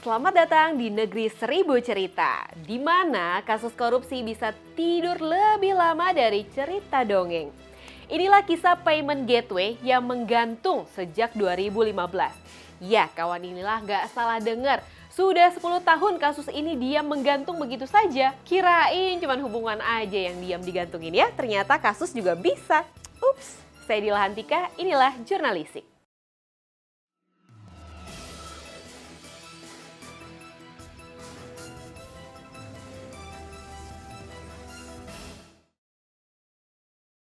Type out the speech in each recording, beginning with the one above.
Selamat datang di Negeri Seribu Cerita, di mana kasus korupsi bisa tidur lebih lama dari cerita dongeng. Inilah kisah payment gateway yang menggantung sejak 2015. Ya, kawan, inilah nggak salah dengar. Sudah 10 tahun kasus ini diam menggantung begitu saja. Kirain cuman hubungan aja yang diam digantungin ya, ternyata kasus juga bisa. Ups, saya Dila Hantika, inilah Jurnalistik.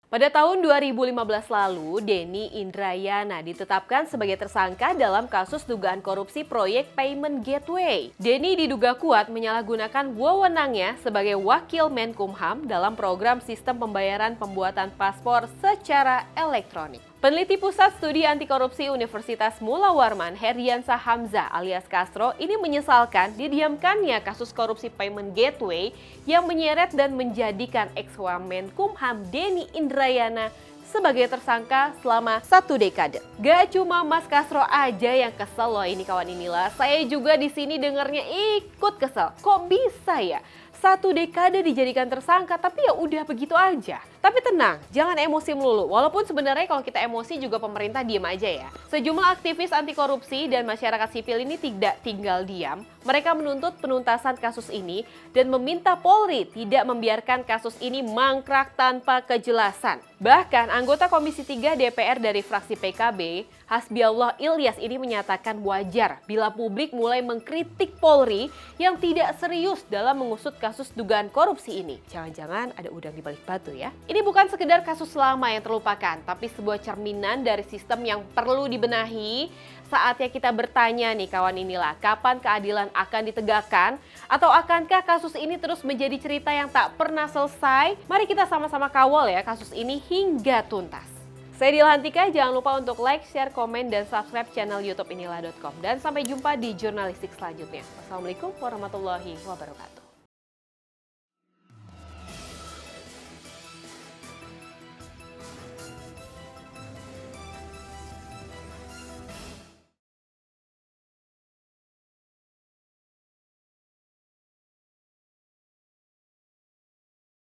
Pada tahun 2015 lalu, Denny Indrayana ditetapkan sebagai tersangka dalam kasus dugaan korupsi proyek Payment Gateway. Denny diduga kuat menyalahgunakan wewenangnya sebagai wakil Menkumham dalam program sistem pembayaran pembuatan paspor secara elektronik. Peneliti Pusat Studi Anti Korupsi Universitas Mula Warman, Herdiansah Hamzah alias Castro, ini menyesalkan didiamkannya kasus korupsi Payment Gateway yang menyeret dan menjadikan ex-Menkumham Denny Indrayana sebagai tersangka selama 1 dekade. Gak cuma Mas Castro aja yang kesel loh ini kawan inilah, saya juga di sini dengarnya ikut kesel. Kok bisa ya? 1 dekade dijadikan tersangka tapi ya udah begitu aja. Tapi tenang, jangan emosi melulu. Walaupun sebenarnya kalau kita emosi juga pemerintah diem aja ya. Sejumlah aktivis anti korupsi dan masyarakat sipil ini tidak tinggal diam. Mereka menuntut penuntasan kasus ini dan meminta Polri tidak membiarkan kasus ini mangkrak tanpa kejelasan. Bahkan anggota Komisi 3 DPR dari fraksi PKB, Hasbiallah Ilyas ini menyatakan wajar bila publik mulai mengkritik Polri yang tidak serius dalam mengusut kasus dugaan korupsi ini. Jangan-jangan ada udang di balik batu ya. Ini bukan sekedar kasus lama yang terlupakan, tapi sebuah cerminan dari sistem yang perlu dibenahi. Saatnya kita bertanya nih kawan inilah, kapan keadilan akan ditegakkan? Atau akankah kasus ini terus menjadi cerita yang tak pernah selesai? Mari kita sama-sama kawal ya kasus ini hingga tuntas. Saya Dila Hantika, jangan lupa untuk like, share, komen, dan subscribe channel YouTube inilah.com. Dan sampai jumpa di Jurnalistik selanjutnya. Wassalamualaikum warahmatullahi wabarakatuh.